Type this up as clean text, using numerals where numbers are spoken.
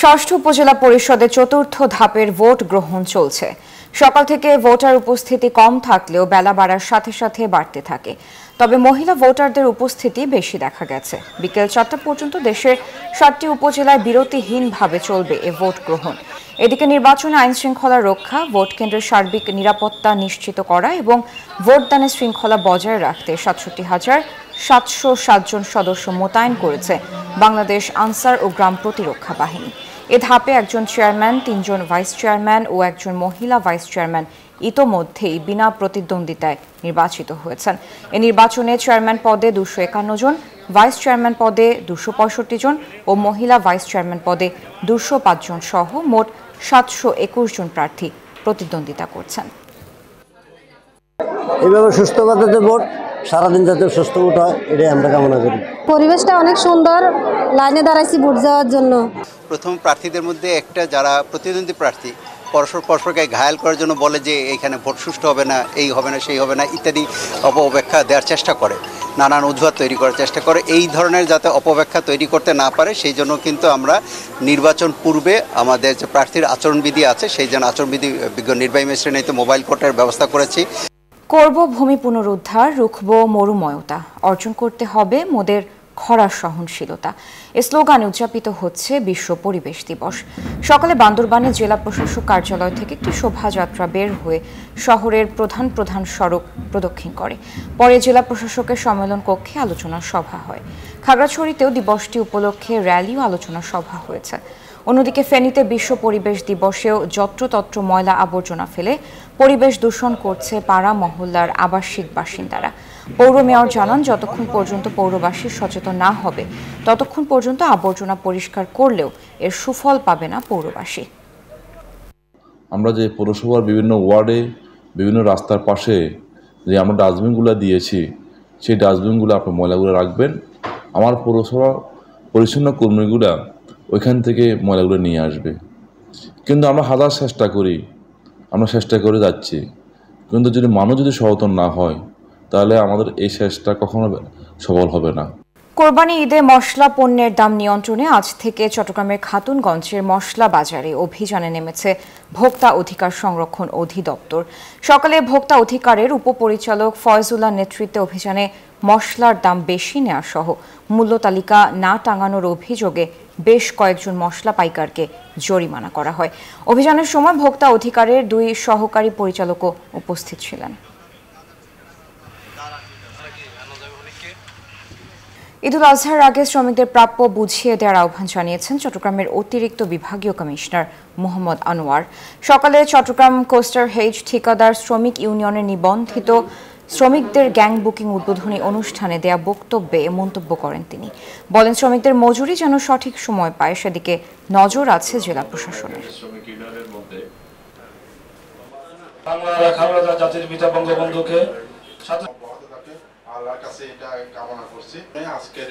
ষষ্ঠ উপজেলা পরিষদের চতুর্থ ধাপের ভোট গ্রহণ চলছে। সকাল থেকে ভোটার উপস্থিতি কম থাকলেও বেলা বাড়ার সাথে সাথে বাড়তে থাকে। তবে মহিলা ভোটারদের উপস্থিতি বেশি দেখা গেছে। বিকেল ৪টা পর্যন্ত দেশের ৭টি উপজেলায় বিরতিহীনভাবে চলবে এ ভোট গ্রহণ। এদিকে নির্বাচনে আইন শৃঙ্খলা রক্ষা, ভোট কেন্দ্রের সার্বিক নিরাপত্তা নিশ্চিত করা এবং ভোটদানের শৃঙ্খলা বজায় রাখতে ৬৭,৭০৭ জন সদস্য মোতায়েন করেছে বাংলাদেশ আনসার ও গ্রাম প্রতিরক্ষা বাহিনী। এ ধাপে একজন চেয়ারম্যান, ৩ জন ভাইস চেয়ারম্যান ও একজন মহিলা ভাইস চেয়ারম্যান ইতোমধ্যেই বিনা প্রতিদ্বন্দ্বিতায় নির্বাচিত হয়েছেন। এ নির্বাচনে চেয়ারম্যান পদে ২৫১ জন, ভাইস চেয়ারম্যান পদে ২৬৫ জন ও মহিলা ভাইস চেয়ারম্যান পদে ২০৫ জন সহ মোট ৭২১ জন প্রার্থী প্রতিদ্বন্দ্বিতা করছেন। এইভাবে সুস্থ পদ্ধতিতে ভোট সারাদিন যাতে সুস্থ ভোট হয়, এটাই আমরা কামনা করি। পরিবেশটা অনেক সুন্দর, লাইনে দাঁড়াইছি ভোট দেওয়ার জন্য। প্রথম প্রার্থীদের মধ্যে একটা যারা প্রতিদ্বন্দ্বী প্রার্থী পরস্পরকে ঘায়াল করার জন্য বলে যে এইখানে ভোট সুষ্ঠু হবে না, এই হবে না, সেই হবে না ইত্যাদি অপব্যাখ্যা দেওয়ার চেষ্টা করে, নানান অজুহাত তৈরি করার চেষ্টা করে। এই ধরনের যাতে অপব্যাখ্যা তৈরি করতে না পারে সেই জন্য কিন্তু আমরা নির্বাচন পূর্বে আমাদের যে প্রার্থীর আচরণবিধি আছে সেই জন্য আচরণবিধি বিজ্ঞ নির্বাহী ম্যাজিস্ট্রেট মোবাইল কোর্টের ব্যবস্থা করেছি। করব ভূমি পুনরুদ্ধার, রুখব মরুময়তা, অর্জন করতে হবে মোদের খরা সহনশীলতা। এ স্লোগানে উদযাপিত হচ্ছে বিশ্ব পরিবেশ দিবস। সকালে বান্দরবানে জেলা প্রশাসক কার্যালয় থেকে একটি শোভাযাত্রা বের হয়ে শহরের প্রধান প্রধান সড়ক প্রদক্ষিণ করে। পরে জেলা প্রশাসকের সম্মেলন কক্ষে আলোচনা সভা হয়। খাগড়াছড়িতেও দিবসটি উপলক্ষে র্যালি ও আলোচনা সভা হয়েছে। অন্যদিকে ফেনীতে বিশ্ব পরিবেশ দিবসেও যত্রতত্র ময়লা আবর্জনা ফেলে পরিবেশ দূষণ করছে পাড়া মহল্লার আবাসিক বাসিন্দারা। পৌর মেয়র জানান, যতক্ষণ পর্যন্ত পৌরবাসী সচেতন না হবে ততক্ষণ পর্যন্ত আবর্জনা পরিষ্কার করলেও এর সুফল পাবে না পৌরবাসী। আমরা যে পৌরসভার বিভিন্ন ওয়ার্ডে বিভিন্ন রাস্তার পাশে যে আমরা ডাস্টবিনগুলো দিয়েছি, সেই ডাস্টবিনগুলো আপনি ময়লাগুলো রাখবেন। আমার পৌরসভা পরিচ্ছন্ন কর্মীগুলা ওইখান থেকে ময়লাগুলো নিয়ে আসবে। কিন্তু আমরা হাজার চেষ্টা করি, আমরা চেষ্টা করে যাচ্ছি, কিন্তু যদি মানুষ যদি সচেতন না হয় তাহলে আমাদের এই চেষ্টা কখনো সফল হবে না। কোরবানি ঈদে মশলা পণ্যের দাম নিয়ন্ত্রণে আজ থেকে চট্টগ্রামের খাতুনগঞ্জের মশলা বাজারে অভিযানে নেমেছে ভোক্তা অধিকার সংরক্ষণ অধিদপ্তর। সকালে ভোক্তা অধিকারের উপপরিচালক ফয়জুল্লাহ নেতৃত্বে অভিযানে মশলার দাম বেশি নেওয়া সহ মূল্য তালিকা না টাঙানোর অভিযোগে বেশ কয়েকজন মশলা পাইকারকে জরিমানা করা হয়। অভিযানের সময় ভোক্তা অধিকারের ২ সহকারী পরিচালকও উপস্থিত ছিলেন। ঈদুল আজহার আগে শ্রমিকদের প্রাপ্য বুঝিয়ে দেওয়ার আহ্বান জানিয়েছেন চট্টগ্রামের অতিরিক্ত বিভাগীয় কমিশনার মোহাম্মদ আনোয়ার। সকালে চট্টগ্রাম কোস্টার হেজ ঠিকাদার শ্রমিক ইউনিয়নের নিবন্ধিত শ্রমিকদের গ্যাং বুকিং উদ্বোধনী অনুষ্ঠানে দেয়া বক্তব্যে মন্তব্য করেন তিনি। বলেন, শ্রমিকদের মজুরি যেন সঠিক সময় পায় সেদিকে নজর আছে জেলা প্রশাসনের। জাতির পিতা বঙ্গবন্ধুকে আল্লাহর কাছে এটা কামনা করছি। আজকের